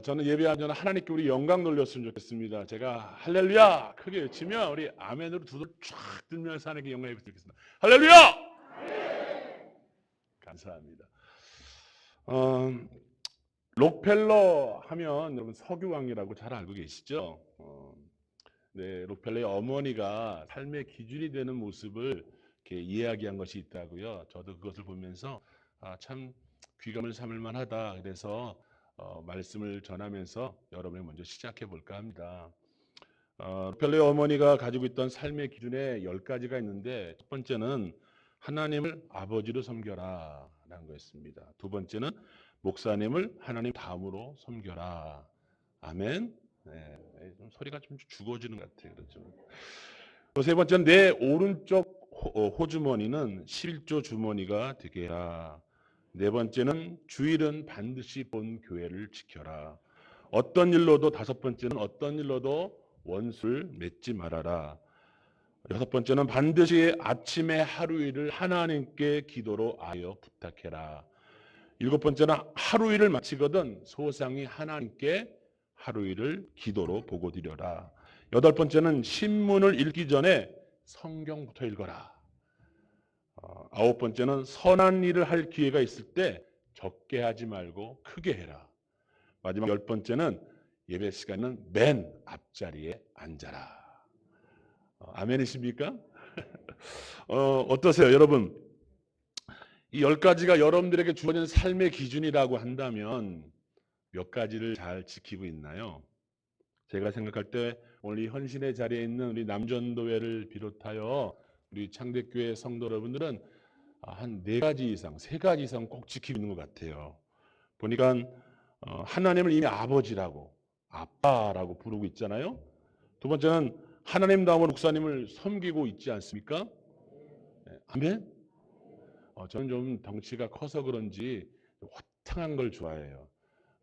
저는 예배하기 전에 하나님께 우리 영광 돌렸으면 좋겠습니다. 제가 할렐루야 크게 외치면 우리 아멘으로 두 손 쫙 들면서 하나님께 영광 드리겠습니다. 할렐루야! 감사합니다. 록펠러 하면 여러분 석유왕이라고 잘 알고 계시죠? 네, 록펠러의 어머니가 삶의 기준이 되는 모습을 이렇게 이야기한 것이 있다고요. 저도 그것을 보면서 참 귀감을 삼을 만하다. 그래서 말씀을 전하면서 여러분이 먼저 시작해 볼까 합니다. 록펠러의 어머니가 가지고 있던 삶의 기준에 10가지가 있는데, 첫 번째는 하나님을 아버지로 섬겨라 라는 거였습니다. 두 번째는 목사님을 하나님 다음으로 섬겨라. 아멘. 네, 좀 소리가 좀 죽어지는 것 같아요. 그렇죠. 또 세 번째는 내 오른쪽 호주머니는 11조 주머니가 되게 해라. 네 번째는 주일은 반드시 본 교회를 지켜라. 어떤 일로도, 다섯 번째는 어떤 일로도 원수를 맺지 말아라. 여섯 번째는 반드시 아침에 하루 일을 하나님께 기도로 아여 부탁해라. 일곱 번째는 하루 일을 마치거든 소상히 하나님께 하루 일을 기도로 보고 드려라. 여덟 번째는 신문을 읽기 전에 성경부터 읽어라. 아홉 번째는 선한 일을 할 기회가 있을 때 적게 하지 말고 크게 해라. 마지막 열 번째는 예배 시간은 맨 앞자리에 앉아라. 아멘이십니까? 어떠세요, 여러분? 이 10가지가 여러분들에게 주어진 삶의 기준이라고 한다면 몇 가지를 잘 지키고 있나요? 제가 생각할 때 오늘 이 헌신의 자리에 있는 우리 남전도회를 비롯하여 우리 창대교회 성도 여러분들은 한 4가지 이상, 3가지 이상 꼭 지키고 있는 것 같아요. 보니까 하나님을 이미 아버지라고, 아빠라고 부르고 있잖아요. 두 번째는 하나님 다음으로 목사님을 섬기고 있지 않습니까? 네, 아멘? 저는 좀 덩치가 커서 그런지 화창한 걸 좋아해요.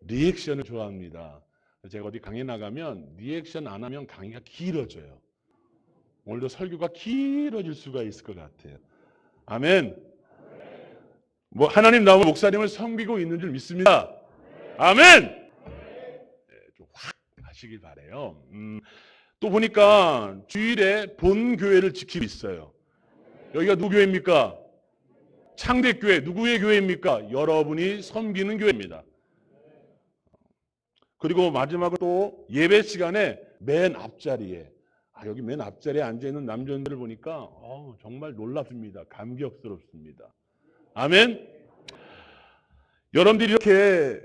리액션을 좋아합니다. 제가 어디 강의 나가면 리액션 안 하면 강의가 길어져요. 오늘도 설교가 길어질 수가 있을 것 같아요. 아멘. 뭐 하나님 나오면 목사님을 섬기고 있는 줄 믿습니다. 아멘. 네, 좀 확 하시길 바래요. 또 보니까 주일에 본 교회를 지키고 있어요. 여기가 누구 교회입니까? 창대교회. 누구의 교회입니까? 여러분이 섬기는 교회입니다. 그리고 마지막으로 또 예배 시간에 맨 앞자리에, 여기 맨 앞자리에 앉아있는 남자들을 보니까 정말 놀랍습니다. 감격스럽습니다. 아멘. 여러분들이 이렇게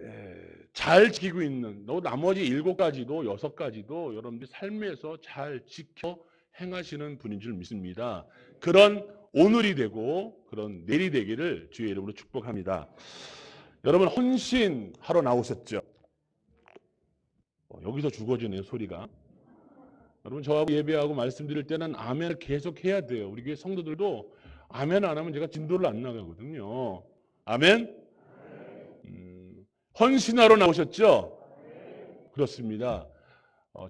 잘 지키고 있는 나머지 7가지도 6가지도 여러분들이 삶에서 잘 지켜 행하시는 분인 줄 믿습니다. 그런 오늘이 되고 그런 내일이 되기를 주의 이름으로 축복합니다. 여러분 헌신하러 나오셨죠? 여기서 죽어지네요, 소리가. 여러분 저하고 예배하고 말씀드릴 때는 아멘을 계속 해야 돼요. 우리 교회 성도들도 아멘 안 하면 제가 진도를 안 나가거든요. 아멘? 헌신하러 나오셨죠? 그렇습니다.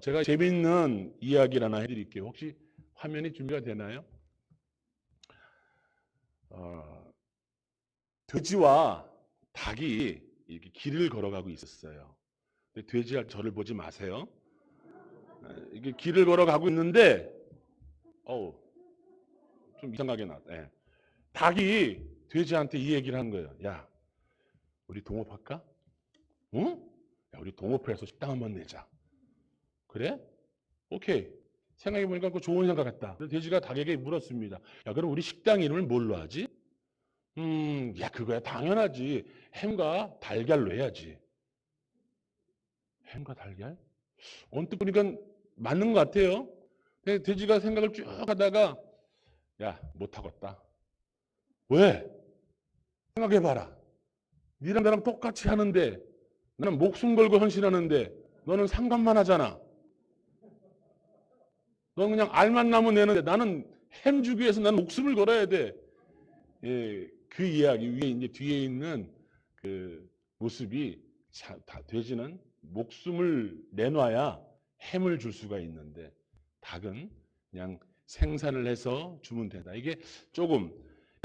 제가 재미있는 이야기를 하나 해드릴게요. 혹시 화면이 준비가 되나요? 돼지와 닭이 이렇게 길을 걸어가고 있었어요. 근데 돼지가 저를 보지 마세요. 이게 길을 걸어가고 있는데, 좀 이상하게 나왔다. 네. 닭이 돼지한테 이 얘기를 한 거예요. 야, 우리 동업할까? 응? 야, 우리 동업해서 식당 한번 내자. 그래? 오케이. 생각해보니까 그거 좋은 생각 같다. 그래서 돼지가 닭에게 물었습니다. 야, 그럼 우리 식당 이름을 뭘로 하지? 야, 그거야 당연하지. 햄과 달걀로 해야지. 햄과 달걀? 언뜻 보니까 맞는 것 같아요. 돼지가 생각을 쭉 하다가 야, 못하겠다. 왜? 생각해봐라. 니랑 나랑 똑같이 하는데 나는 목숨 걸고 헌신하는데 너는 상관만 하잖아. 너는 그냥 알만 나면 내는데 나는 햄 주기 위해서 나는 목숨을 걸어야 돼. 예, 그 이야기 위에 이제 뒤에 있는 그 모습이 돼지는 목숨을 내놔야 햄을 줄 수가 있는데 닭은 그냥 생산을 해서 주면 된다. 이게 조금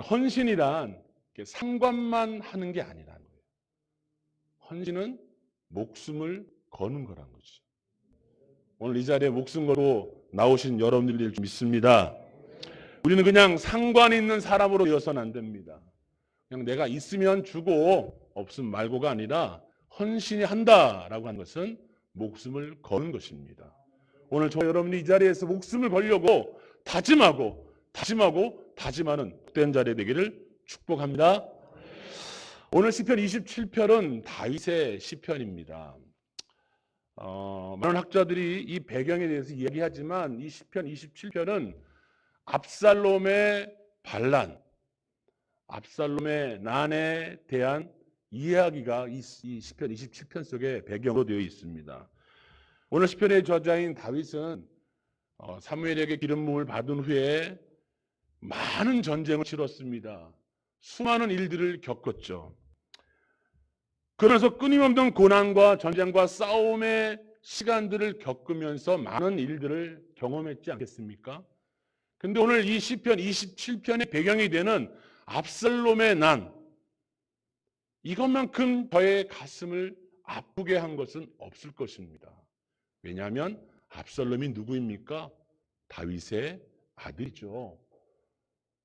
헌신이란 상관만 하는 게 아니라는 거예요. 헌신은 목숨을 거는 거란 거죠. 오늘 이 자리에 목숨 걸고 나오신 여러분들일 줄 믿습니다. 우리는 그냥 상관 있는 사람으로 되어서는 안 됩니다. 그냥 내가 있으면 주고 없으면 말고가 아니라 헌신이 한다라고 하는 것은 목숨을 거는 것입니다. 오늘 저 여러분이 이 자리에서 목숨을 걸려고 다짐하는 복된 자리 되기를 축복합니다. 오늘 시편 27편은 다윗의 시편입니다. 많은 학자들이 이 배경에 대해서 이야기하지만 이 시편 27편은 압살롬의 반란, 압살롬의 난에 대한 이야기가 이 시편 27편 속에 배경으로 되어 있습니다. 오늘 시편의 저자인 다윗은 사무엘에게 기름 부음을 받은 후에 많은 전쟁을 치렀습니다. 수많은 일들을 겪었죠. 그러면서 끊임없는 고난과 전쟁과 싸움의 시간들을 겪으면서 많은 일들을 경험했지 않겠습니까? 근데 오늘 이 시편 27편의 배경이 되는 압살롬의 난, 이것만큼 저의 가슴을 아프게 한 것은 없을 것입니다. 왜냐하면 압살롬이 누구입니까? 다윗의 아들이죠.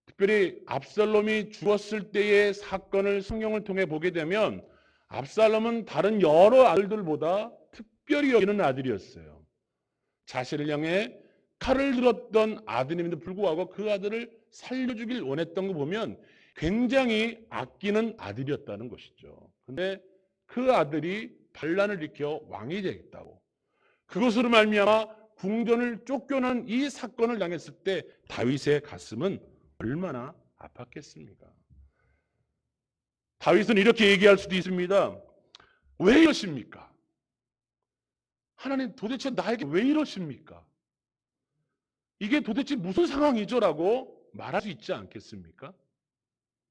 특별히 압살롬이 죽었을 때의 사건을 성경을 통해 보게 되면 압살롬은 다른 여러 아들들보다 특별히 여기는 아들이었어요. 자신을 향해 칼을 들었던 아들임에도 불구하고 그 아들을 살려주길 원했던 거 보면 굉장히 아끼는 아들이었다는 것이죠. 근데 그 아들이 반란을 일으켜 왕이 되겠다고, 그것으로 말미암아 궁전을 쫓겨난 이 사건을 당했을 때 다윗의 가슴은 얼마나 아팠겠습니까? 다윗은 이렇게 얘기할 수도 있습니다. 왜 이러십니까? 하나님, 도대체 나에게 왜 이러십니까? 이게 도대체 무슨 상황이죠? 라고 말할 수 있지 않겠습니까?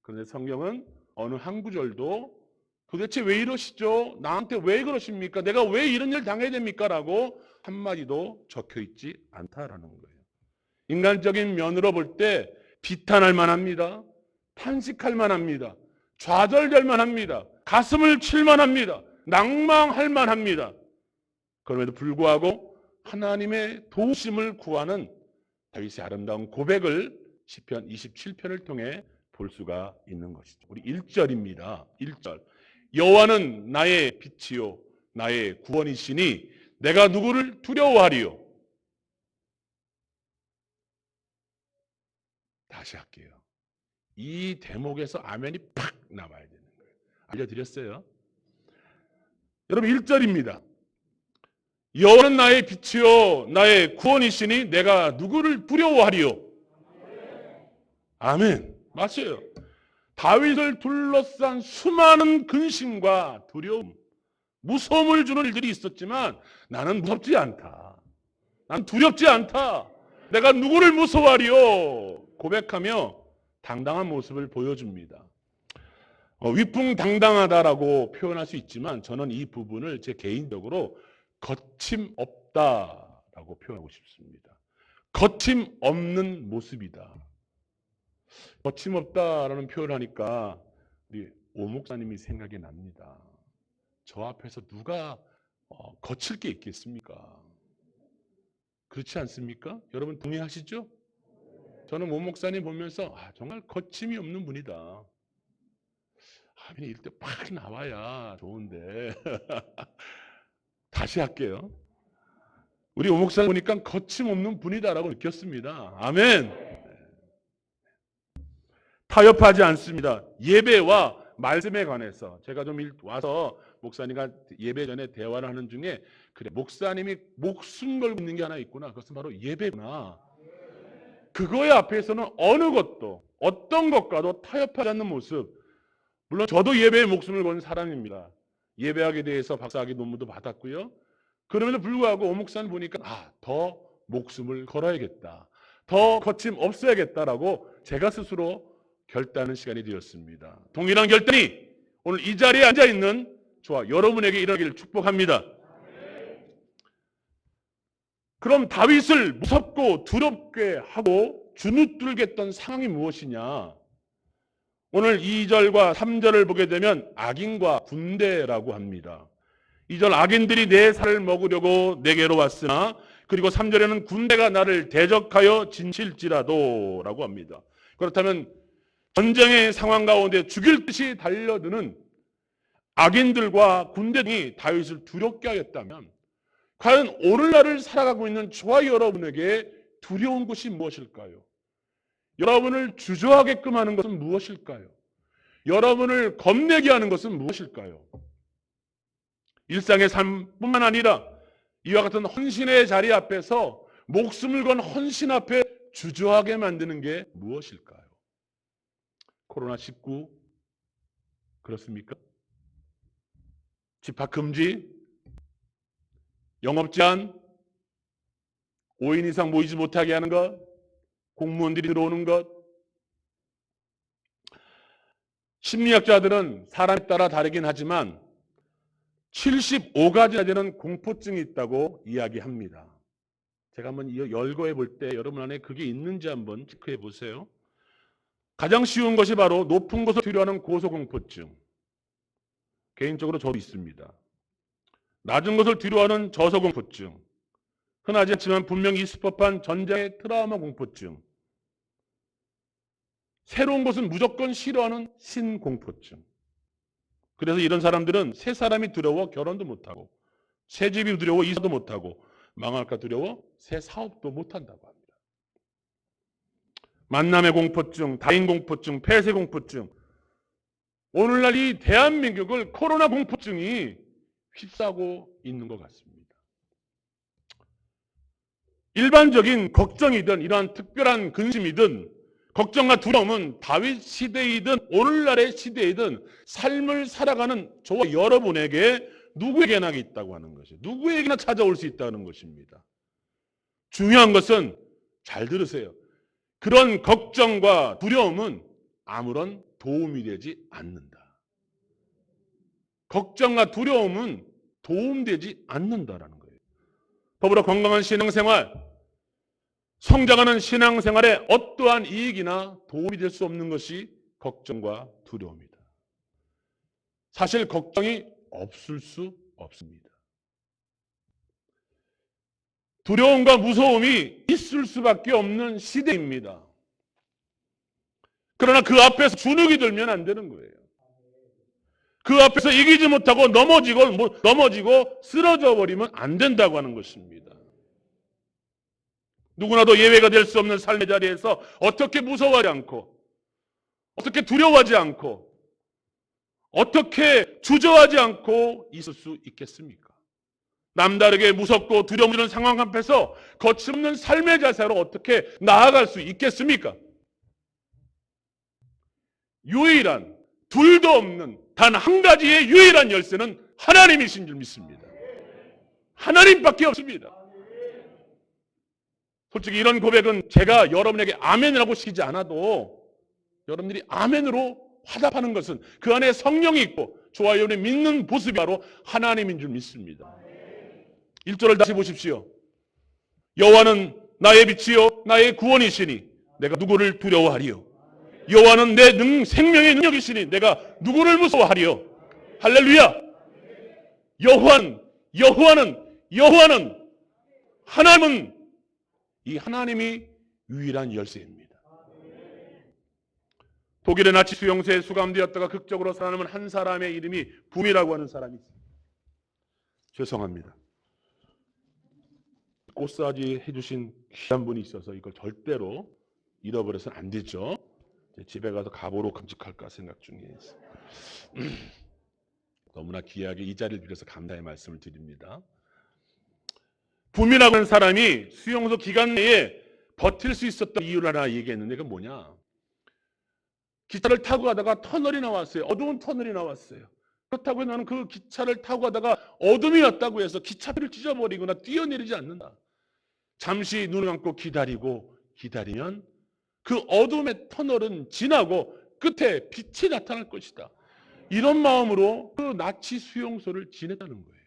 그런데 성경은 어느 한 구절도 도대체 왜 이러시죠? 나한테 왜 그러십니까? 내가 왜 이런 일 당해야 됩니까? 라고 한마디도 적혀 있지 않다라는 거예요. 인간적인 면으로 볼 때 비탄할 만합니다. 탄식할 만합니다. 좌절될 만합니다. 가슴을 칠 만합니다. 낭망할 만합니다. 그럼에도 불구하고 하나님의 도우심을 구하는 다윗의 아름다운 고백을 시편 27편을 통해 볼 수가 있는 것이죠. 우리 1절입니다. 1절. 여호와는 나의 빛이요 나의 구원이시니 내가 누구를 두려워하리요. 다시 할게요. 이 대목에서 아멘이 팍 나와야 되는 거예요. 알려드렸어요. 여러분 1절입니다. 여호와는 나의 빛이요 나의 구원이시니 내가 누구를 두려워하리요. 아멘. 맞아요. 다윗을 둘러싼 수많은 근심과 두려움, 무서움을 주는 일들이 있었지만 나는 무섭지 않다. 난 두렵지 않다. 내가 누구를 무서워하리요. 고백하며 당당한 모습을 보여줍니다. 위풍당당하다라고 표현할 수 있지만 저는 이 부분을 제 개인적으로 거침없다라고 표현하고 싶습니다. 거침없는 모습이다. 거침없다라는 표현을 하니까 우리 오 목사님이 생각이 납니다. 저 앞에서 누가 거칠 게 있겠습니까? 그렇지 않습니까? 여러분 동의하시죠? 저는 오 목사님 보면서 정말 거침이 없는 분이다. 아멘이 이럴 때 팍 나와야 좋은데 다시 할게요. 우리 오 목사님 보니까 거침없는 분이다라고 느꼈습니다. 아멘. 타협하지 않습니다. 예배와 말씀에 관해서 제가 좀 와서 목사님과 예배 전에 대화를 하는 중에 그래, 목사님이 목숨 걸고 있는 게 하나 있구나. 그것은 바로 예배구나. 그거에 앞에서는 어느 것도 어떤 것과도 타협하지 않는 모습. 물론 저도 예배에 목숨을 거는 사람입니다. 예배학에 대해서 박사학위 논문도 받았고요. 그럼에도 불구하고 오 목사님 보니까 더 목숨을 걸어야겠다. 더 거침없어야겠다라고 제가 스스로 결단하는 시간이 되었습니다. 동일한 결단이 오늘 이 자리에 앉아있는 저와 여러분에게 일어나기를 축복합니다. 그럼 다윗을 무섭고 두렵게 하고 주눅들게 했던 상황이 무엇이냐? 오늘 2절과 3절을 보게 되면 악인과 군대라고 합니다. 2절 악인들이 내 살을 먹으려고 내게로 왔으나 그리고 3절에는 군대가 나를 대적하여 진칠지라도 라고 합니다. 그렇다면 전쟁의 상황 가운데 죽일 듯이 달려드는 악인들과 군대들이 다윗을 두렵게 하였다면 과연 오늘날을 살아가고 있는 저와 여러분에게 두려운 것이 무엇일까요? 여러분을 주저하게끔 하는 것은 무엇일까요? 여러분을 겁내게 하는 것은 무엇일까요? 일상의 삶뿐만 아니라 이와 같은 헌신의 자리 앞에서 목숨을 건 헌신 앞에 주저하게 만드는 게 무엇일까요? 코로나19 그렇습니까? 집합 금지, 영업 제한, 5인 이상 모이지 못하게 하는 것, 공무원들이 들어오는 것. 심리학자들은 사람에 따라 다르긴 하지만 75가지나 되는 공포증이 있다고 이야기합니다. 제가 한번 열거해 볼 때 여러분 안에 그게 있는지 한번 체크해 보세요. 가장 쉬운 것이 바로 높은 곳을 두려워하는 고소공포증. 개인적으로 저도 있습니다. 낮은 것을 두려워하는 저소공포증. 흔하지 않지만 분명히 있을 법한 전쟁의 트라우마 공포증. 새로운 것은 무조건 싫어하는 신공포증. 그래서 이런 사람들은 새 사람이 두려워 결혼도 못하고, 새 집이 두려워 이사도 못하고, 망할까 두려워 새 사업도 못한다고 합니다. 만남의 공포증, 다인 공포증, 폐쇄 공포증. 오늘날 이 대한민국을 코로나 공포증이 휩싸고 있는 것 같습니다. 일반적인 걱정이든 이러한 특별한 근심이든 걱정과 두려움은 다윗 시대이든 오늘날의 시대이든 삶을 살아가는 저와 여러분에게 누구에게나 있다고 하는 것이에요. 누구에게나 찾아올 수 있다는 것입니다. 중요한 것은 잘 들으세요. 그런 걱정과 두려움은 아무런 도움이 되지 않는다. 걱정과 두려움은 도움되지 않는다라는 거예요. 더불어 건강한 신앙생활, 성장하는 신앙생활에 어떠한 이익이나 도움이 될 수 없는 것이 걱정과 두려움이다. 사실 걱정이 없을 수 없습니다. 두려움과 무서움이 있을 수밖에 없는 시대입니다. 그러나 그 앞에서 주눅이 들면 안 되는 거예요. 그 앞에서 이기지 못하고 넘어지고 쓰러져 버리면 안 된다고 하는 것입니다. 누구나도 예외가 될 수 없는 삶의 자리에서 어떻게 무서워하지 않고, 어떻게 두려워하지 않고, 어떻게 주저하지 않고 있을 수 있겠습니까? 남다르게 무섭고 두려움 주는 상황 앞에서 거침없는 삶의 자세로 어떻게 나아갈 수 있겠습니까? 유일한, 둘도 없는 단 한 가지의 유일한 열쇠는 하나님이신 줄 믿습니다. 하나님밖에 없습니다. 솔직히 이런 고백은 제가 여러분에게 아멘이라고 시키지 않아도 여러분들이 아멘으로 화답하는 것은 그 안에 성령이 있고 저와 여러분이 믿는 모습이 바로 하나님인 줄 믿습니다. 1절을 다시 보십시오. 여호와는 나의 빛이요 나의 구원이시니 내가 누구를 두려워하리요. 여호와는 내 생명의 능력이시니 내가 누구를 무서워하리요. 할렐루야. 여호와는 하나님은 이 하나님이 유일한 열쇠입니다. 독일의 나치 수용소에 수감되었다가 극적으로 살아남은 한 사람의 이름이 붐이라고 하는 사람이 있습니다. 죄송합니다. 꽃사지 해주신 귀한 분이 있어서 이걸 절대로 잃어버려서는 안 되죠. 집에 가서 가보로 깜찍할까 생각 중에 있어요. 너무나 귀하게 이 자리를 빌어서 감사의 말씀을 드립니다. 붐이라고 하는 사람이 수용소 기간 내에 버틸 수 있었던 이유를 하나 얘기했는데 그건 뭐냐? 기차를 타고 가다가 터널이 나왔어요. 어두운 터널이 나왔어요. 그렇다고 해서 나는 그 기차를 타고 가다가 어둠이 왔다고 해서 기차표를 찢어버리거나 뛰어내리지 않는다. 잠시 눈을 감고 기다리면 그 어둠의 터널은 지나고 끝에 빛이 나타날 것이다. 이런 마음으로 그 나치 수용소를 지냈다는 거예요.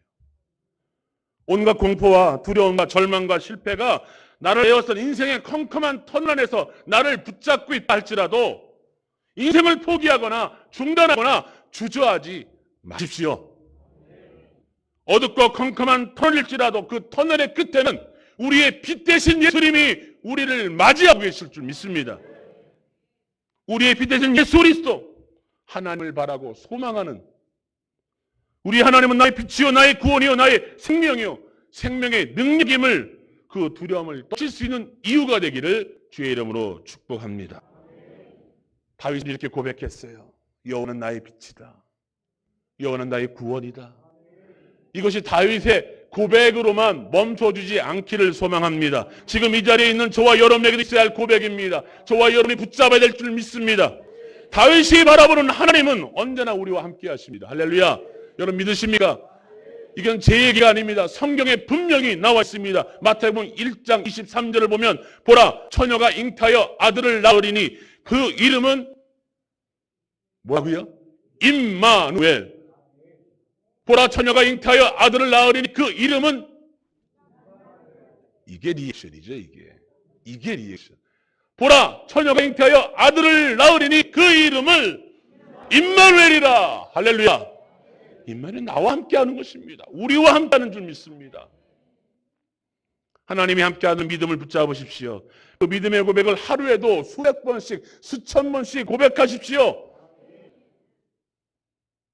온갖 공포와 두려움과 절망과 실패가 나를 에워싼 인생의 컴컴한 터널 안에서 나를 붙잡고 있다 할지라도 인생을 포기하거나 중단하거나 주저하지 마십시오. 어둡고 컴컴한 터널일지라도 그 터널의 끝에는 우리의 빛 대신 예수님이 우리를 맞이하고 계실 줄 믿습니다. 우리의 빛 대신 예수 그리스도, 하나님을 바라고 소망하는, 우리 하나님은 나의 빛이요 나의 구원이요 나의 생명이요 생명의 능력임을, 그 두려움을 떨칠 수 있는 이유가 되기를 주의 이름으로 축복합니다. 다윗이 이렇게 고백했어요. 여호와는 나의 빛이다. 여호와는 나의 구원이다. 이것이 다윗의 고백으로만 멈춰주지 않기를 소망합니다. 지금 이 자리에 있는 저와 여러분에게도 있어야 할 고백입니다. 저와 여러분이 붙잡아야 될 줄 믿습니다. 다윗이 바라보는 하나님은 언제나 우리와 함께 하십니다. 할렐루야. 여러분 믿으십니까? 이건 제 얘기가 아닙니다. 성경에 분명히 나와 있습니다. 마태복음 1장 23절을 보면 보라 처녀가 잉타하여 아들을 낳으리니 그 이름은 뭐라고요? 임마누엘. 보라 처녀가 잉타하여 아들을 낳으리니 그 이름은, 이게 리액션이죠. 이게 리액션. 보라 처녀가 잉타하여 아들을 낳으리니 그 이름을 임마누엘이라. 할렐루야. 임마누엘 나와 함께하는 것입니다. 우리와 함께하는 줄 믿습니다. 하나님이 함께하는 믿음을 붙잡으십시오. 그 믿음의 고백을 하루에도 수백 번씩 수천 번씩 고백하십시오.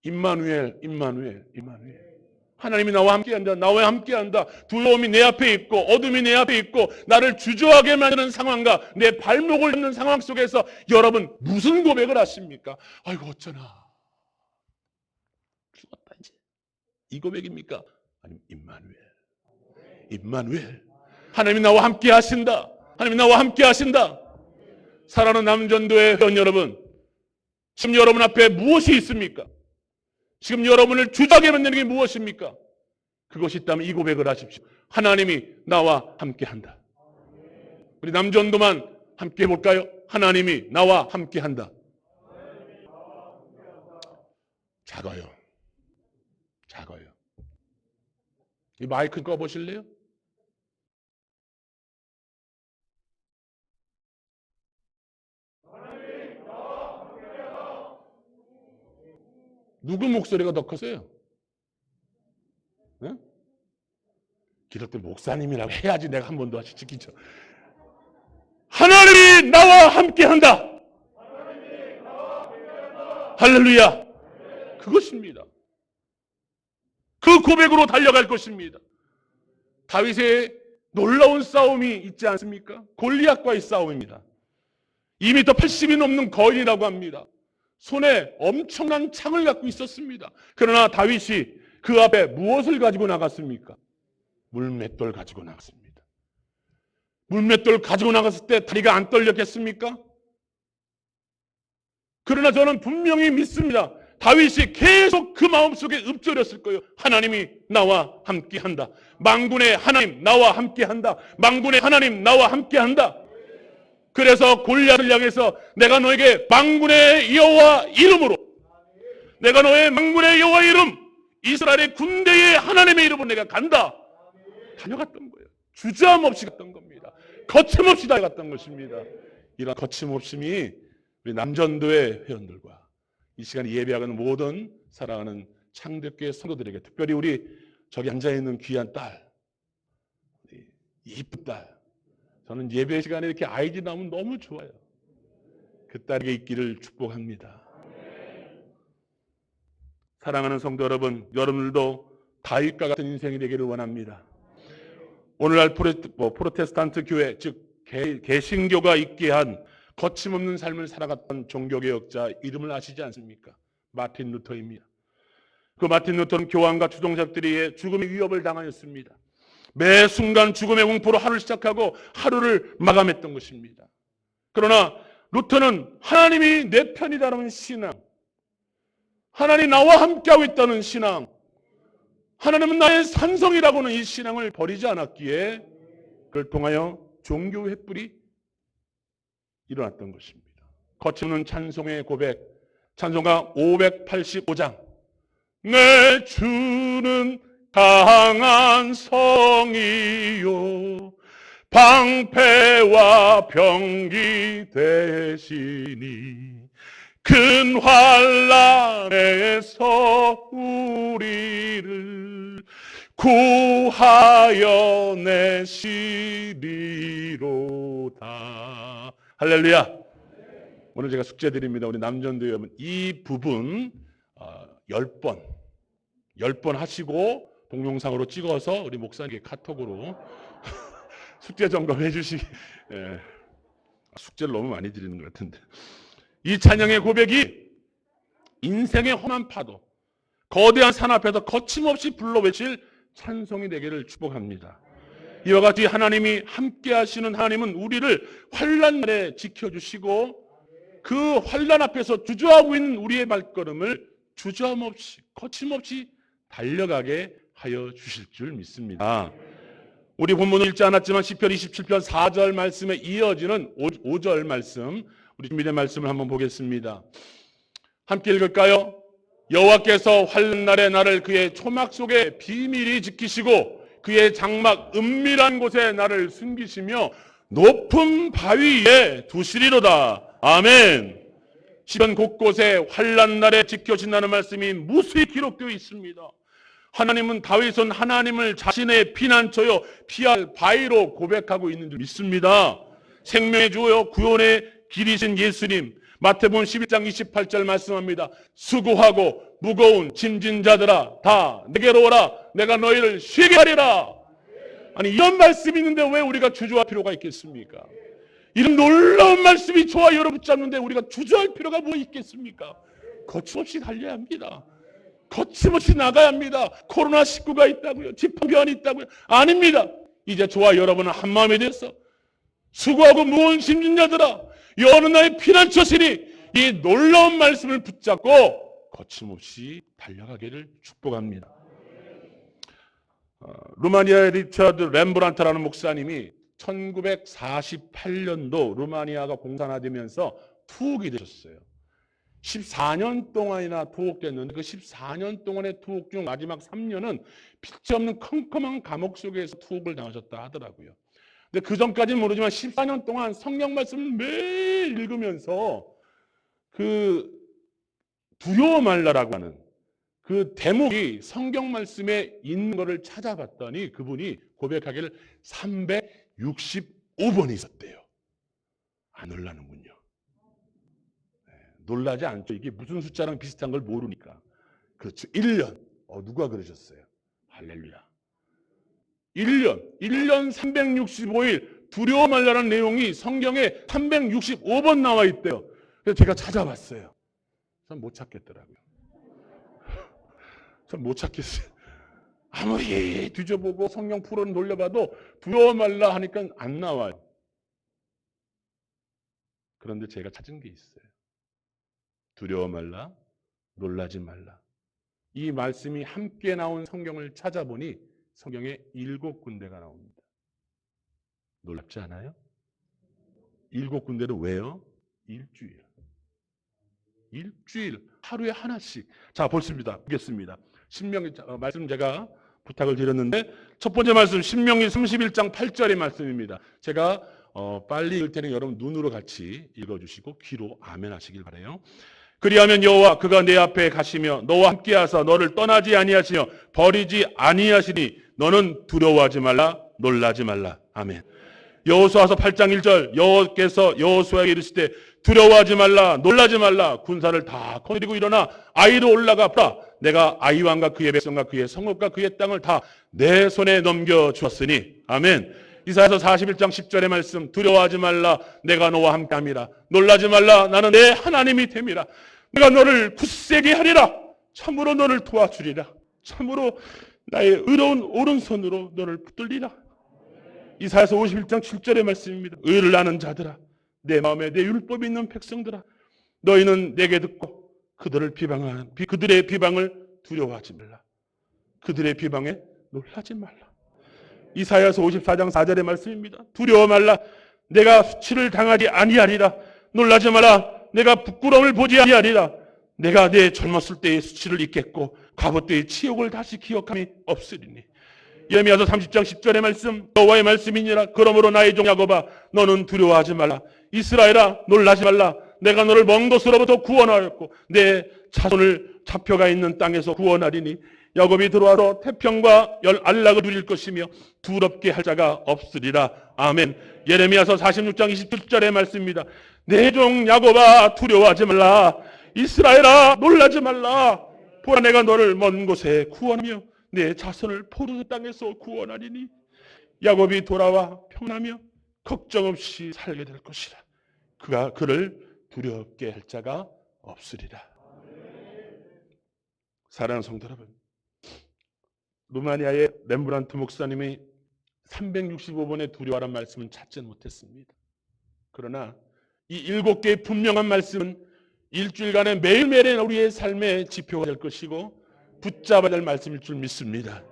임마누엘, 임마누엘, 임마누엘. 하나님이 나와 함께한다. 나와 함께한다. 두려움이 내 앞에 있고 어둠이 내 앞에 있고 나를 주저하게 만드는 상황과 내 발목을 잡는 상황 속에서 여러분 무슨 고백을 하십니까? 아이고 어쩌나 죽었다 이제, 이 고백입니까? 아니면 임마누엘, 임마누엘. 하나님이 나와 함께 하신다. 하나님이 나와 함께 하신다. 사랑하는 남전도의 회원 여러분, 지금 여러분 앞에 무엇이 있습니까? 지금 여러분을 주저하게 만드는 게 무엇입니까? 그것이 있다면 이 고백을 하십시오. 하나님이 나와 함께한다. 우리 남전도만 함께 해볼까요? 하나님이 나와 함께한다. 작아요. 작아요. 이 마이크 꺼보실래요? 누구 목소리가 더 컸어요? 네? 기록 때 목사님이라고 해야지 내가 한 번 더 지키죠. 하나님이 나와 함께한다. 할렐루야. 그것입니다. 그 고백으로 달려갈 것입니다. 다윗의 놀라운 싸움이 있지 않습니까? 골리앗과의 싸움입니다. 2m 80이 넘는 거인이라고 합니다. 손에 엄청난 창을 갖고 있었습니다. 그러나 다윗이 그 앞에 무엇을 가지고 나갔습니까? 물맷돌 가지고 나갔습니다. 물맷돌 가지고 나갔을 때 다리가 안 떨렸겠습니까? 그러나 저는 분명히 믿습니다. 다윗이 계속 그 마음속에 읊조렸을 거예요. 하나님이 나와 함께한다. 만군의 하나님 나와 함께한다. 만군의 하나님 나와 함께한다. 그래서 골리앗을 향해서 내가 너에게 만군의 여호와 이름으로, 내가 너의 만군의 여호와 이름, 이스라엘의 군대의 하나님의 이름으로 내가 간다. 달려갔던 거예요. 주저함 없이 갔던 겁니다. 거침없이 달려갔던 것입니다. 이런 거침없음이 우리 남전도의 회원들과 이 시간에 예배하는 모든 사랑하는 창덕교회 성도들에게, 특별히 우리 저기 앉아있는 귀한 딸, 이쁜 딸, 저는 예배 시간에 이렇게 아이디 나오면 너무 좋아요. 그 딸에게 있기를 축복합니다. 사랑하는 성도 여러분, 여러분들도 다윗과 같은 인생이 되기를 원합니다. 오늘날 프로테스탄트 교회, 즉 개신교가 있게 한 거침없는 삶을 살아갔던 종교개혁자 이름을 아시지 않습니까? 마틴 루터입니다. 그 마틴 루터는 교황과 주동자들이 죽음의 위협을 당하였습니다. 매 순간 죽음의 공포로 하루를 시작하고 하루를 마감했던 것입니다. 그러나 루터는 하나님이 내 편이다라는 신앙, 하나님 나와 함께하고 있다는 신앙, 하나님은 나의 산성이라고는 이 신앙을 버리지 않았기에 그걸 통하여 종교 횃불이 일어났던 것입니다. 거침없는 찬송의 고백, 찬송가 585장. 내 주는 강한 성이요 방패와 병기 되시니 큰 환난에서 우리를 구하여 내시리로다. 할렐루야. 오늘 제가 숙제 드립니다. 우리 남전도 여러분, 이 부분 10번 하시고 동영상으로 찍어서 우리 목사님께 카톡으로 숙제 점검해 주시기. 예. 숙제를 너무 많이 드리는 것 같은데, 이 찬양의 고백이 인생의 험한 파도, 거대한 산 앞에서 거침없이 불러 외칠 찬송이 되기를 축복합니다. 이와 같이 하나님이 함께 하시는 하나님은 우리를 환난 날에 지켜주시고, 그 환난 앞에서 주저하고 있는 우리의 발걸음을 주저함없이 거침없이 달려가게 하여 주실 줄 믿습니다. 우리 본문은 읽지 않았지만 시편 27편 4절 말씀에 이어지는 5절 말씀, 우리 준비된 말씀을 한번 보겠습니다. 함께 읽을까요? 여호와께서 환난 날에 나를 그의 초막 속에 비밀히 지키시고 그의 장막 은밀한 곳에 나를 숨기시며 높은 바위 위에 두시리로다. 아멘. 시편 곳곳에 환난 날에 지켜진다는 말씀이 무수히 기록되어 있습니다. 하나님은, 다윗은 하나님을 자신의 피난처요 피할 바위로 고백하고 있는 줄 믿습니다. 생명의 주요 구원의 길이신 예수님, 마태복음 11장 28절 말씀합니다. 수고하고 무거운 짐진 자들아 다 내게로 오라, 내가 너희를 쉬게 하리라. 아니, 이런 말씀이 있는데 왜 우리가 주저할 필요가 있겠습니까? 이런 놀라운 말씀이 저와 여러분 붙잡는데 우리가 주저할 필요가 뭐 있겠습니까? 거침없이 달려야 합니다. 거침없이 나가야 합니다. 코로나19가 있다고요? 지팡이변이 있다고요? 아닙니다. 이제 저와 여러분은 한마음이 되어서 수고하고 무거운 짐진 자들아, 여느 나의 피난처시니 이 놀라운 말씀을 붙잡고 거침없이 달려가기를 축복합니다. 루마니아의 리처드 렘브란트라는 목사님이 1948년도 루마니아가 공산화되면서 투옥이 되셨어요. 14년 동안이나 투옥됐는데 그 14년 동안의 투옥 중 마지막 3년은 빛이 없는 컴컴한 감옥 속에서 투옥을 당하셨다 하더라고요. 근데 그 전까지는 모르지만 14년 동안 성경 말씀을 매일 읽으면서 그 두려워 말라라고 하는 그 대목이 성경 말씀에 있는 것을 찾아봤더니 그분이 고백하기를 365번이 있었대요. 안 놀라는군요. 놀라지 않죠. 이게 무슨 숫자랑 비슷한 걸 모르니까. 그렇죠. 1년. 누가 그러셨어요? 할렐루야. 1년 365일 두려워 말라는 내용이 성경에 365번 나와 있대요. 그래서 제가 찾아봤어요. 전 못 찾겠더라고요. 전 못 찾겠어요. 아무리 뒤져보고 성경 풀어는 돌려봐도 두려워 말라 하니까 안 나와요. 그런데 제가 찾은 게 있어요. 두려워 말라, 놀라지 말라. 이 말씀이 함께 나온 성경을 찾아보니 성경에 7군데가 나옵니다. 놀랍지 않아요? 7군데는 왜요? 일주일 하루에 하나씩. 자, 보겠습니다. 신명기 말씀 제가 부탁을 드렸는데 첫 번째 말씀 신명기 31장 8절의 말씀입니다. 제가 빨리 읽을 테니 여러분 눈으로 같이 읽어주시고 귀로 아멘 하시길 바라요. 그리하면 여호와 그가 내 앞에 가시며 너와 함께하사 너를 떠나지 아니하시며 버리지 아니하시니 너는 두려워하지 말라, 놀라지 말라. 아멘. 여호수아서 8장 1절 여호와께서 여호수아에게 이르시되 두려워하지 말라, 놀라지 말라. 군사를 다 거느리고 일어나 아이로 올라가 보라. 내가 아이 왕과 그의 백성과 그의 성읍과 그의 땅을 다 내 손에 넘겨 주었으니. 아멘. 이사야서 41장 10절의 말씀 두려워하지 말라, 내가 너와 함께함이라. 놀라지 말라, 나는 내 하나님이 됨이라. 내가 너를 굳세게 하리라. 참으로 너를 도와주리라. 참으로 나의 의로운 오른손으로 너를 붙들리라. 이사야서 51장 7절의 말씀입니다. 의를 아는 자들아, 내 마음에 내 율법이 있는 백성들아, 너희는 내게 듣고 그들의 비방을 두려워하지 말라. 그들의 비방에 놀라지 말라. 이사야서 54장 4절의 말씀입니다. 두려워 말라, 내가 수치를 당하지 아니하리라. 놀라지 마라, 내가 부끄러움을 보지 아니하리라. 내가 내 젊었을 때의 수치를 잊겠고 과부 때의 치욕을 다시 기억함이 없으리니. 예레미야서 30장 10절의 말씀 여호와의 말씀이니라. 그러므로 나의 종 야곱아, 너는 두려워하지 말라. 이스라엘아, 놀라지 말라. 내가 너를 먼 곳으로부터 구원하였고 내 자손을 잡혀가 있는 땅에서 구원하리니. 야곱이 들어와서 태평과 안락을 누릴 것이며 두렵게 할 자가 없으리라. 아멘. 예레미야서 46장 27절의 말씀입니다. 내 종 야곱아 두려워하지 말라. 이스라엘아 놀라지 말라. 보라 내가 너를 먼 곳에 구원하며 내 자손을 포로 땅에서 구원하리니 야곱이 돌아와 평안하며 걱정 없이 살게 될 것이라. 그가 그를 두렵게 할 자가 없으리라. 사랑하는 성도 여러분, 루마니아의 렘브란트 목사님이 365번의 두려워라는 말씀은 찾지는 못했습니다. 그러나 이 7개의 분명한 말씀은 일주일간의 매일매일의 우리의 삶의 지표가 될 것이고 붙잡아야 될 말씀일 줄 믿습니다.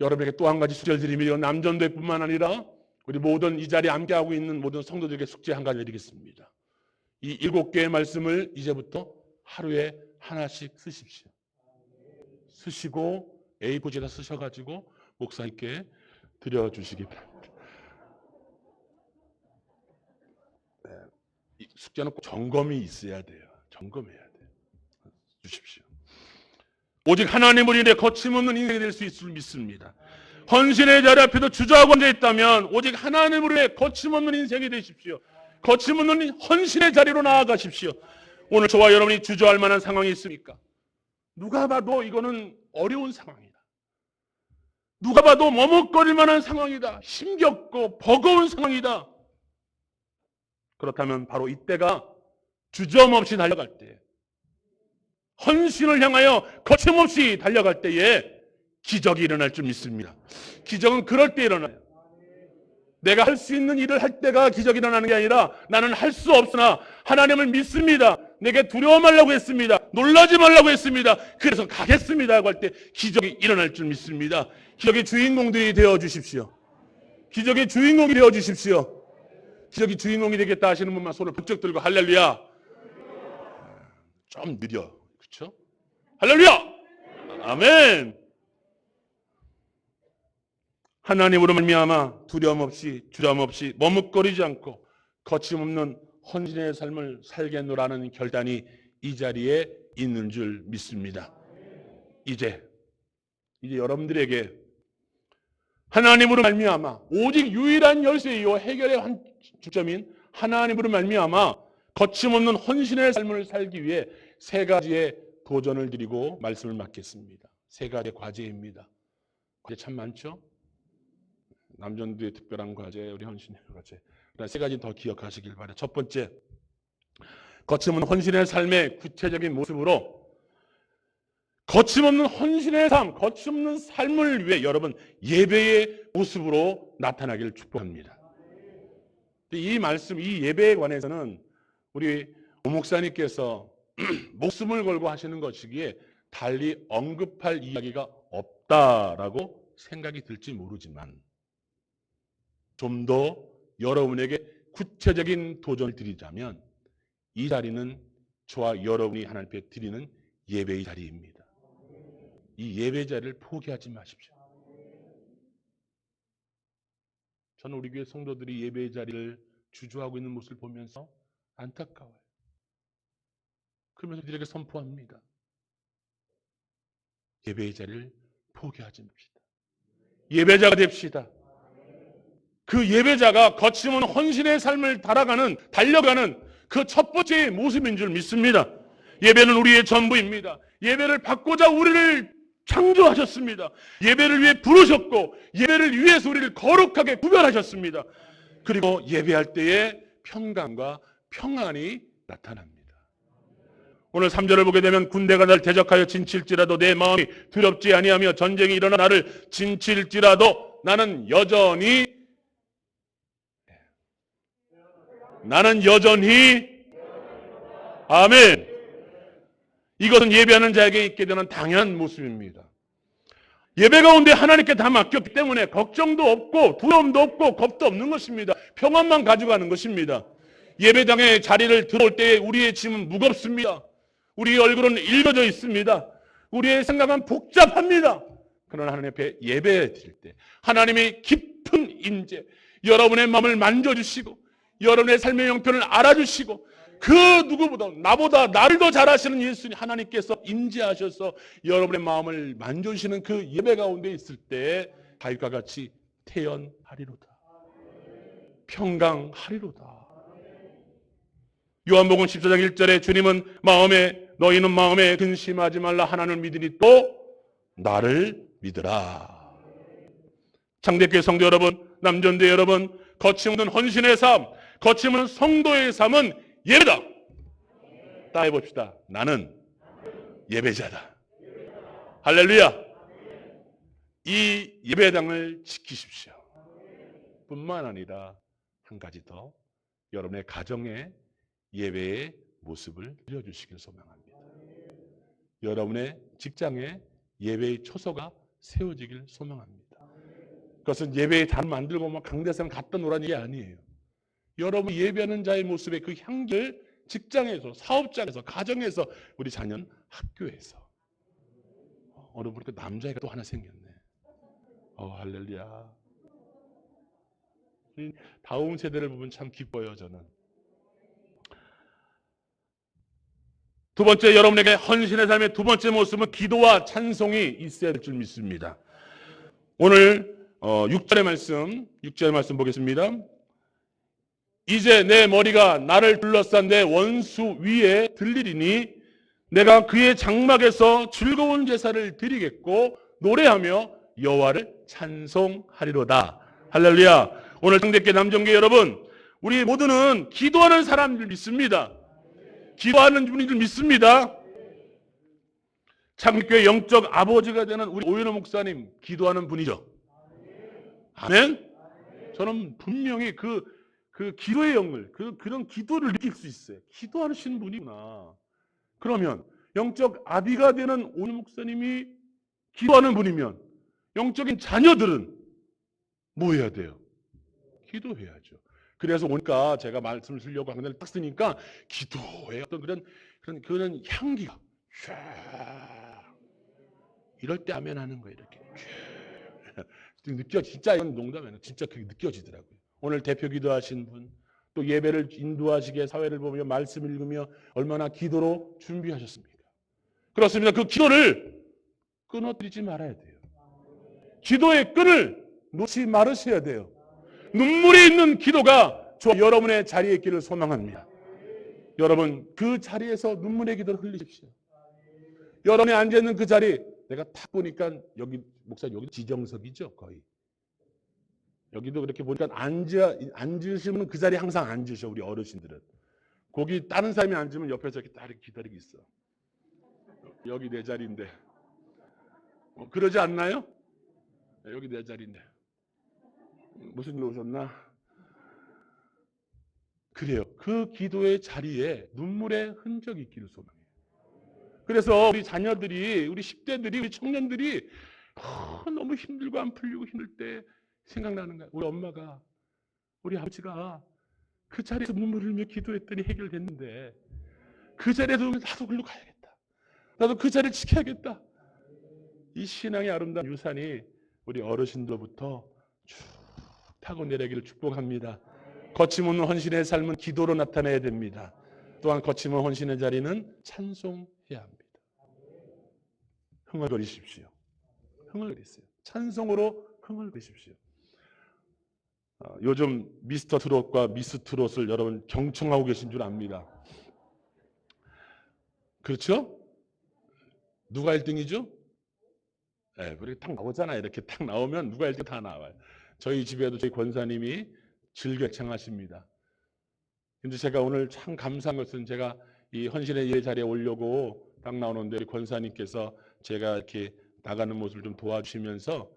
여러분에게 또 한 가지 숙제를 드리며 남전도회뿐만 아니라 우리 모든 이 자리에 함께하고 있는 모든 성도들에게 숙제 한 가지 드리겠습니다. 이 7개의 말씀을 이제부터 하루에 하나씩 쓰십시오. 쓰시고 A4지에다 쓰셔가지고 목사님께 드려주시기 바랍니다. 네, 이 숙제는 꼭 점검이 있어야 돼요. 점검해야 돼요. 주십시오. 오직 하나님을 인해 거침없는 인생이 될 수 있을 줄 믿습니다. 헌신의 자리 앞에도 주저하고 앉아 있다면 오직 하나님을 위해 거침없는 인생이 되십시오. 거침없는 헌신의 자리로 나아가십시오. 오늘 저와 여러분이 주저할 만한 상황이 있습니까? 누가 봐도 이거는 어려운 상황이다. 누가 봐도 머뭇거릴 만한 상황이다. 힘겹고 버거운 상황이다. 그렇다면 바로 이때가 주저없이 달려갈 때, 헌신을 향하여 거침없이 달려갈 때에 기적이 일어날 줄 믿습니다. 기적은 그럴 때 일어나요. 내가 할 수 있는 일을 할 때가 기적이 일어나는 게 아니라 나는 할 수 없으나 하나님을 믿습니다. 내게 두려워 말라고 했습니다. 놀라지 말라고 했습니다. 그래서 가겠습니다 하고 할 때 기적이 일어날 줄 믿습니다. 기적의 주인공들이 되어 주십시오. 기적의 주인공이 되어 주십시오. 기적의 주인공이 되겠다 하시는 분만 손을 번쩍 들고 할렐루야. 좀 느려. 그렇죠? 할렐루야. 아멘. 하나님으로 말미암아 두려움 없이 주저함 없이 머뭇거리지 않고 거침없는 헌신의 삶을 살겠노라는 결단이 이 자리에 있는 줄 믿습니다. 이제 여러분들에게 하나님으로 말미암아 오직 유일한 열쇠이요 해결의 한 주점인 하나님으로 말미암아 거침없는 헌신의 삶을 살기 위해 3가지의 도전을 드리고 말씀을 맡겠습니다. 3가지의 과제입니다. 과제 참 많죠? 남전도의 특별한 과제, 우리 헌신의 과제. 3가지 더 기억하시길 바랍니다. 첫 번째, 거침없는 헌신의 삶의 구체적인 모습으로 거침없는 헌신의 삶, 거침없는 삶을 위해 여러분 예배의 모습으로 나타나기를 축복합니다. 이 말씀, 이 예배에 관해서는 우리 오 목사님께서 목숨을 걸고 하시는 것이기에 달리 언급할 이야기가 없다라고 생각이 들지 모르지만 좀 더 여러분에게 구체적인 도전을 드리자면 이 자리는 저와 여러분이 하나님께 드리는 예배의 자리입니다. 이 예배 자리를 포기하지 마십시오. 저는 우리 교회 성도들이 예배의 자리를 주저하고 있는 모습을 보면서 안타까워요. 그러면서 우리에게 선포합니다. 예배의 자리를 포기하지 맙시다. 예배자가 됩시다. 그 예배자가 거침없는 헌신의 삶을 달려가는 그 첫 번째 모습인 줄 믿습니다. 예배는 우리의 전부입니다. 예배를 받고자 우리를 창조하셨습니다. 예배를 위해 부르셨고 예배를 위해서 우리를 거룩하게 구별하셨습니다. 그리고 예배할 때에 평강과 평안이 나타납니다. 오늘 3절을 보게 되면 군대가 날 대적하여 진칠지라도 내 마음이 두렵지 아니하며 전쟁이 일어나 나를 진칠지라도 나는 여전히 아멘. 이것은 예배하는 자에게 있게 되는 당연한 모습입니다. 예배 가운데 하나님께 다 맡겼기 때문에 걱정도 없고 두려움도 없고 겁도 없는 것입니다. 평안만 가져가는 것입니다. 예배당의 자리를 들어올 때 우리의 짐은 무겁습니다. 우리의 얼굴은 일겨져 있습니다. 우리의 생각은 복잡합니다. 그러나 하나님 앞에 예배 드릴 때 하나님의 깊은 임재, 여러분의 마음을 만져주시고 여러분의 삶의 형편을 알아주시고 그 누구보다 나보다 나를 더 잘하시는 예수님 하나님께서 임재하셔서 여러분의 마음을 만져주시는 그 예배 가운데 있을 때 다윗과 같이 태연하리로다. 평강하리로다. 요한복음 14장 1절에 주님은 너희는 마음에 근심하지 말라. 하나님을 믿으니 또 나를 믿으라. 창대교회 성도 여러분, 남전대 여러분, 거침없는 헌신의 삶, 거침없는 성도의 삶은 예배다. 따라해 봅시다. 나는 예배자다. 할렐루야. 이 예배당을 지키십시오. 뿐만 아니라 한 가지 더, 여러분의 가정에 예배의 모습을 들려주시길 소망합니다. 여러분의 직장에 예배의 초소가 세워지길 소망합니다. 그것은 예배의 단 만들고 막 강대상 갖다 놓으라는 게 아니에요. 여러분 예배하는 자의 모습의 그 향기를 직장에서, 사업장에서, 가정에서, 우리 자녀는 학교에서. 어느 보니까 남자애가 또 하나 생겼네. 할렐루야. 다음 세대를 보면 참 기뻐요, 저는. 두 번째, 여러분에게 헌신의 삶의 두 번째 모습은 기도와 찬송이 있어야 될 줄 믿습니다. 오늘 6절의 말씀 보겠습니다. 이제 내 머리가 나를 둘러싼 내 원수 위에 들리리니 내가 그의 장막에서 즐거운 제사를 드리겠고 노래하며 여호와를 찬송하리로다. 할렐루야. 오늘 창대교회 남정교회 여러분, 우리 모두는 기도하는 사람들 믿습니다. 기도하는 분들 믿습니다. 창대교회 영적 아버지가 되는 우리 오윤호 목사님 기도하는 분이죠. 아멘. 저는 분명히 그 기도의 영을, 그런 기도를 느낄 수 있어요. 기도하시는 분이구나. 그러면 영적 아비가 되는 오윤호 목사님이 기도하는 분이면 영적인 자녀들은 뭐 해야 돼요? 기도해야죠. 그래서 오니까 제가 말씀을 쓰려고 하는데 딱 쓰니까 기도의 어떤 그런 향기가 쫙 이럴 때 아멘 하는 거예요. 이렇게 진짜 이건 농담이에요. 진짜 그게 느껴지더라고요. 오늘 대표 기도하신 분, 또 예배를 인도하시게 사회를 보며 말씀 읽으며 얼마나 기도로 준비하셨습니까? 그렇습니다. 그 기도를 끊어뜨리지 말아야 돼요. 기도의 끈을 놓지 말으셔야 돼요. 눈물이 있는 기도가 여러분의 자리에 있기를 소망합니다. 여러분 그 자리에서 눈물의 기도를 흘리십시오. 여러분이 앉아있는 그 자리, 내가 딱 보니까 여기 목사님 여기 지정석이죠 거의. 여기도 그렇게 보니까 앉으시면 그 자리에 항상 앉으셔. 우리 어르신들은 거기 다른 사람이 앉으면 옆에서 이렇게 딱 기다리고 있어. 여기 내 자리인데 그러지 않나요? 여기 내 자리인데 무슨 일 오셨나? 그래요. 그 기도의 자리에 눈물의 흔적이 있기를 소망해요. 그래서 우리 자녀들이, 우리 10대들이, 우리 청년들이 너무 힘들고 안 풀리고 힘들 때 생각나는 거야. 우리 엄마가, 우리 아버지가 그 자리에서 눈물 흘리며 기도했더니 해결됐는데 그 자리에서 나도 글로 가야겠다. 나도 그 자리를 지켜야겠다. 이 신앙의 아름다운 유산이 우리 어르신들로부터 쭉 타고 내려기를 축복합니다. 거침없는 헌신의 삶은 기도로 나타내야 됩니다. 또한 거침없는 헌신의 자리는 찬송해야 합니다. 흥얼거리십시오. 흥얼거리세요. 찬송으로 흥얼거리십시오. 요즘 미스터 트롯과 미스 트롯을 여러분 경청하고 계신 줄 압니다. 그렇죠? 누가 1등이죠? 네, 그렇게 딱 나오잖아요. 이렇게 딱 나오면 누가 1등 다 나와요. 저희 집에도 저희 권사님이 즐겨 청하십니다. 근데 제가 오늘 참 감사한 것은 제가 이 헌신의 예배 자리에 오려고 딱 나오는데 우리 권사님께서 제가 이렇게 나가는 모습을 좀 도와주시면서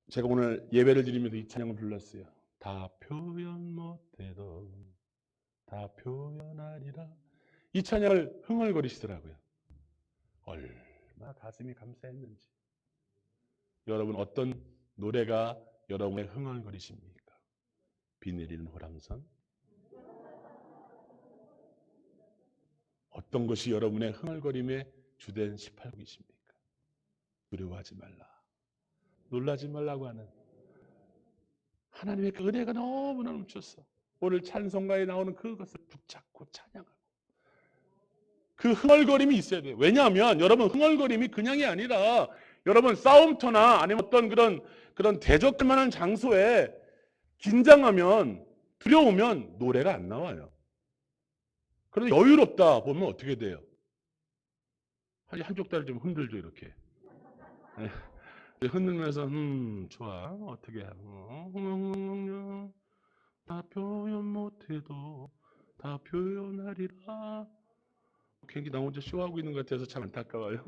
제가 오늘 예배를 드리면서 이 찬양을 불렀어요. 다 표현 못해도 다 표현하리라. 이 찬양을 흥얼거리시더라고요. 얼마나 가슴이 감사했는지. 여러분 어떤 노래가 여러분의 흥얼거리십니까? 비 내리는 호랑선? 어떤 것이 여러분의 흥얼거림의 주된 18곡이십니까? 두려워하지 말라. 놀라지 말라고 하는 하나님의 그 은혜가 너무나 넘쳤어. 오늘 찬송가에 나오는 그것을 붙잡고 찬양하고 그 흥얼거림이 있어야 돼요. 왜냐하면 여러분 흥얼거림이 그냥이 아니라 여러분 싸움터나 아니면 어떤 그런 대적할 만한 장소에 긴장하면 두려우면 노래가 안 나와요. 그런데 여유롭다 보면 어떻게 돼요? 한쪽 다리 좀 흔들죠 이렇게. 네. 흔들면서 좋아 어떻게 다 표현 못해도 다 표현하리라. 괜히 나 혼자 쇼하고 있는 것 같아서 참 안타까워요.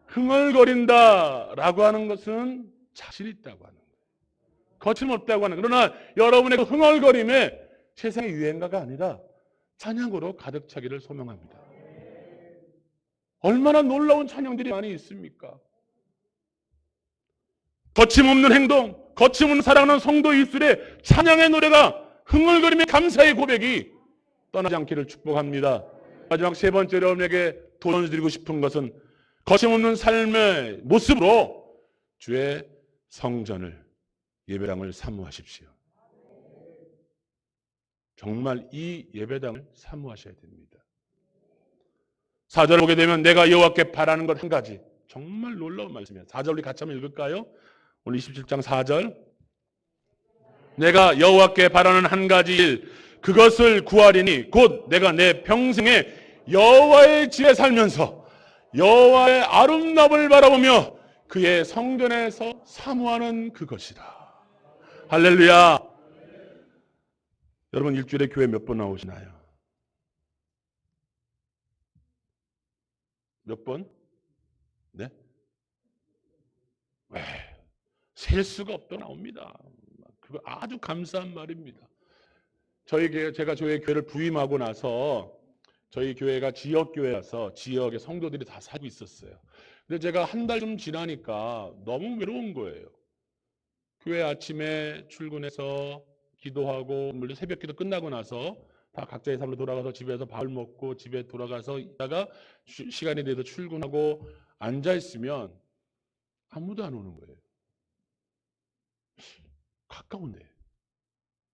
흥얼거린다라고 하는 것은 자신 있다고 하는 거예요. 거침없다고 하는 거예요. 그러나 여러분의 그 흥얼거림에 세상의 유행가가 아니라 찬양으로 가득 차기를 소망합니다. 얼마나 놀라운 찬양들이 많이 있습니까? 거침없는 행동, 거침없는 사랑하는 성도 입술에 찬양의 노래가 흥얼거림의 감사의 고백이 떠나지 않기를 축복합니다. 마지막 세 번째로 여러분에게 도전드리고 싶은 것은 거침없는 삶의 모습으로 주의 성전을 예배당을 사모하십시오. 정말 이 예배당을 사모하셔야 됩니다. 4절 보게 되면 내가 여호와께 바라는 것 한 가지. 정말 놀라운 말씀이에요. 4절 우리 같이 한번 읽을까요? 오늘 27장 4절. 내가 여호와께 바라는 한 가지 일 그것을 구하리니 곧 내가 내 평생에 여호와의 집에 살면서 여호와의 아름다움을 바라보며 그의 성전에서 사모하는 그것이다. 할렐루야. 여러분 일주일에 교회 몇 번 나오시나요? 몇 번? 네? 셀 수가 없도록 나옵니다. 그거 아주 감사한 말입니다. 제가 저희 교회를 부임하고 나서 저희 교회가 지역교회라서 지역의 성도들이 다 살고 있었어요. 근데 제가 한 달쯤 지나니까 너무 외로운 거예요. 교회 아침에 출근해서 기도하고 물론 새벽 기도 끝나고 나서 다 각자의 삶으로 돌아가서 집에서 밥을 먹고 집에 돌아가서 있다가 시간이 돼서 출근하고 앉아있으면 아무도 안 오는 거예요. 가까운데.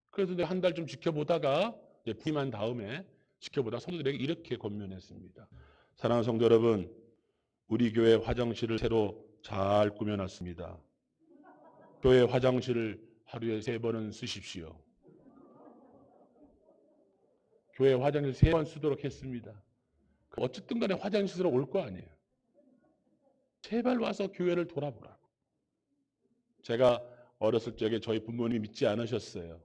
그래서 내가 한 달 좀 지켜보다가 이제 부임한 다음에 지켜보다 성도들에게 이렇게 권면했습니다. 사랑하는 성도 여러분, 우리 교회 화장실을 새로 잘 꾸며놨습니다. 교회 화장실을 하루에 3번은 쓰십시오. 교회 화장실 3번 쓰도록 했습니다. 어쨌든 간에 화장실으로 올 거 아니에요. 제발 와서 교회를 돌아보라고. 제가 어렸을 적에 저희 부모님이 믿지 않으셨어요.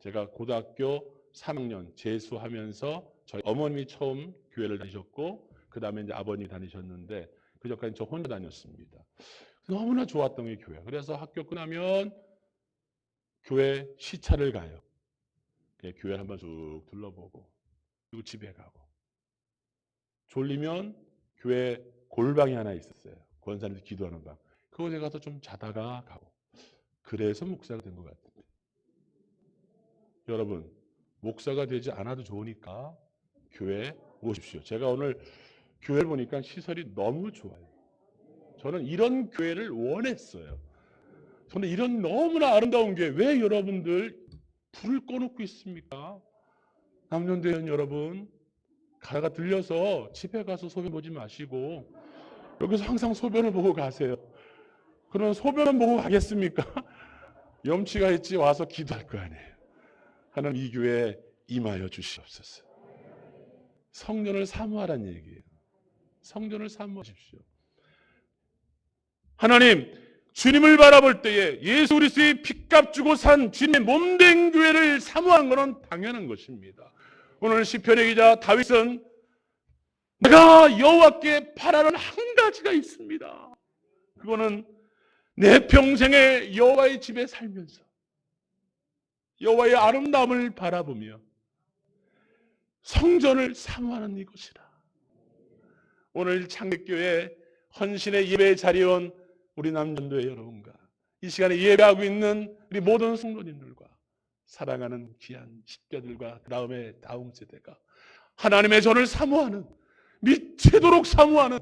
제가 고등학교 3학년 재수하면서 저희 어머님이 처음 교회를 다니셨고 그 다음에 이제 아버님이 다니셨는데 그 전까지 저 혼자 다녔습니다. 너무나 좋았던 게 교회. 그래서 학교 끝나면 교회 시차를 가요. 교회를 한번 쭉 둘러보고 그리고 집에 가고 졸리면 교회 골방이 하나 있었어요. 권사님들 기도하는 방. 그곳에 가서 좀 자다가 가고 그래서 목사가 된 것 같은데 여러분 목사가 되지 않아도 좋으니까 교회 오십시오. 제가 오늘 교회를 보니까 시설이 너무 좋아요. 저는 이런 교회를 원했어요. 저는 이런 너무나 아름다운 교회 왜 여러분들 불을 꺼놓고 있습니까? 남녀대원 여러분 가다가 들려서 집에 가서 소변 보지 마시고 여기서 항상 소변을 보고 가세요. 그러면 소변을 보고 가겠습니까? 염치가 있지 와서 기도할 거 아니에요. 하나님 이 교회에 임하여 주시옵소서. 성전을 사모하라는 얘기예요. 성전을 사모하십시오. 하나님 주님을 바라볼 때에 예수 그리스도의 핏값 주고 산 주님의 몸된 교회를 사모한 것은 당연한 것입니다. 오늘 시편의 기자 다윗은 내가 여호와께 바라는 한 가지가 있습니다. 그거는 내 평생에 여호와의 집에 살면서 여호와의 아름다움을 바라보며 성전을 사모하는 이것이라. 오늘 창립교회 헌신의 예배의 자리에 온 우리 남전도의 여러분과 이 시간에 예배하고 있는 우리 모든 성도님들과 사랑하는 귀한 십자들과 그 다음에 다음 세대가 하나님의 전을 사모하는 미치도록 사모하는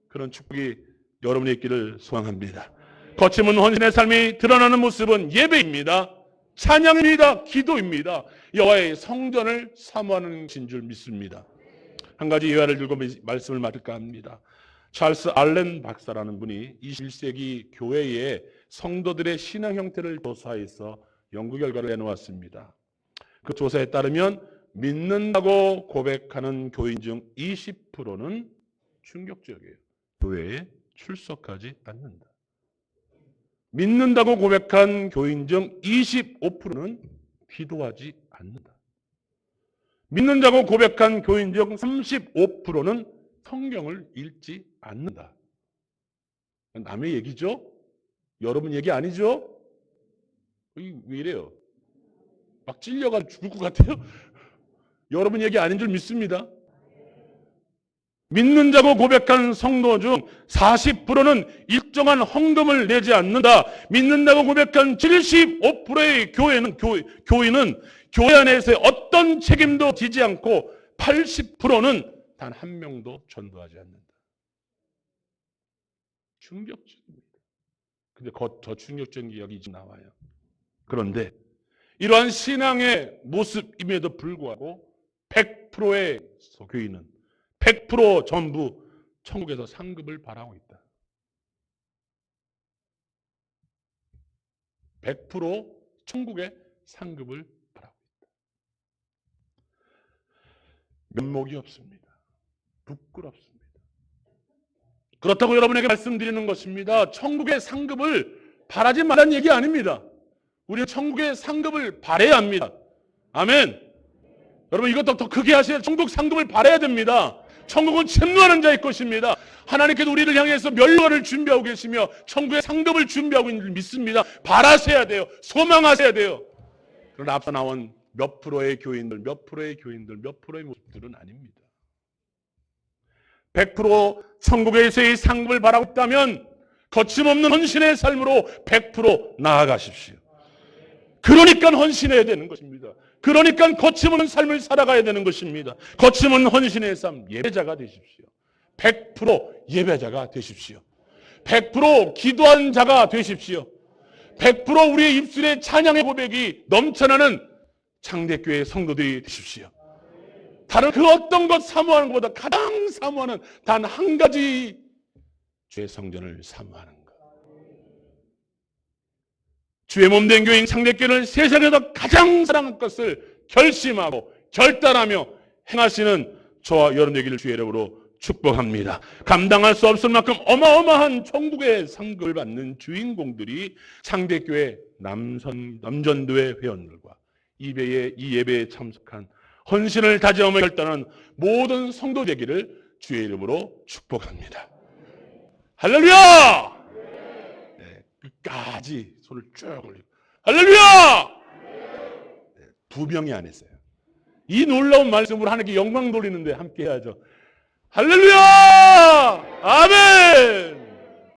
그런 축복이 여러분이 있기를 소망합니다. 거침없는 헌신의 삶이 드러나는 모습은 예배입니다. 찬양입니다. 기도입니다. 여호와의 성전을 사모하는 것인 줄 믿습니다. 한 가지 예화를 들고 말씀을 맡을까 합니다. 찰스 알렌 박사라는 분이 21세기 교회의 성도들의 신앙 형태를 조사해서 연구 결과를 내놓았습니다. 그 조사에 따르면 믿는다고 고백하는 교인 중 20%는 충격적이에요. 교회에 출석하지 않는다. 믿는다고 고백한 교인 중 25%는 기도하지 않는다. 믿는다고 고백한 교인 중 35%는 성경을 읽지 않는다. 남의 얘기죠? 여러분 얘기 아니죠? 왜 이래요? 막 찔려가 죽을 것 같아요? 여러분 얘기 아닌 줄 믿습니다. 믿는다고 고백한 성도 중 40%는 일정한 헌금을 내지 않는다. 믿는다고 고백한 75%의 교인은 교회 안에서의 어떤 책임도 지지 않고 80%는 단 한 명도 전도하지 않는다. 충격적입니다. 근데 더 충격적인 게 여기 나와요. 그런데 이러한 신앙의 모습임에도 불구하고 100%의 교인은 100% 전부 천국에서 상급을 바라고 있다. 100% 천국의 상급을 바라고 있다. 면목이 없습니다. 부끄럽습니다. 그렇다고 여러분에게 말씀드리는 것입니다. 천국의 상급을 바라지 말라는 얘기 아닙니다. 우리는 천국의 상급을 바라야 합니다. 아멘. 여러분 이것도 더 크게 하셔야 천국 상급을 바라야 됩니다. 천국은 침노하는 자의 것입니다. 하나님께서 우리를 향해서 멸관을 준비하고 계시며 천국의 상급을 준비하고 있는 줄 믿습니다. 바라셔야 돼요. 소망하셔야 돼요. 그러나 앞서 나온 몇 프로의 교인들, 몇 프로의 모습들은 아닙니다. 100% 천국에서의 상급을 바라고 있다면 거침없는 헌신의 삶으로 100% 나아가십시오. 그러니까 헌신해야 되는 것입니다. 그러니까 거침없는 삶을 살아가야 되는 것입니다. 거침없는 헌신의 삶, 예배자가 되십시오. 100% 예배자가 되십시오. 100% 기도한 자가 되십시오. 100% 우리의 입술에 찬양의 고백이 넘쳐나는 창대교회 성도들이 되십시오. 다른 그 어떤 것 사모하는 것보다 가장 사모하는 단 한 가지, 주의 성전을 사모하는 것. 주의 몸된 교인 창대교회를 세상에서 가장 사랑할 것을 결심하고 결단하며 행하시는 저와 여러분 되기를 주의 이름으로 축복합니다. 감당할 수 없을 만큼 어마어마한 천국의 상급을 받는 주인공들이 창대교회 남전도회 회원들과 이 예배에 참석한 헌신을 다짐하며 결단한 모든 성도 되기를 주의 이름으로 축복합니다. 할렐루야! 네, 끝까지 손을 쭉 올리고 할렐루야! 네, 두 명이 안 했어요. 이 놀라운 말씀으로 하나님께 영광 돌리는데 함께 해야죠. 할렐루야! 아멘!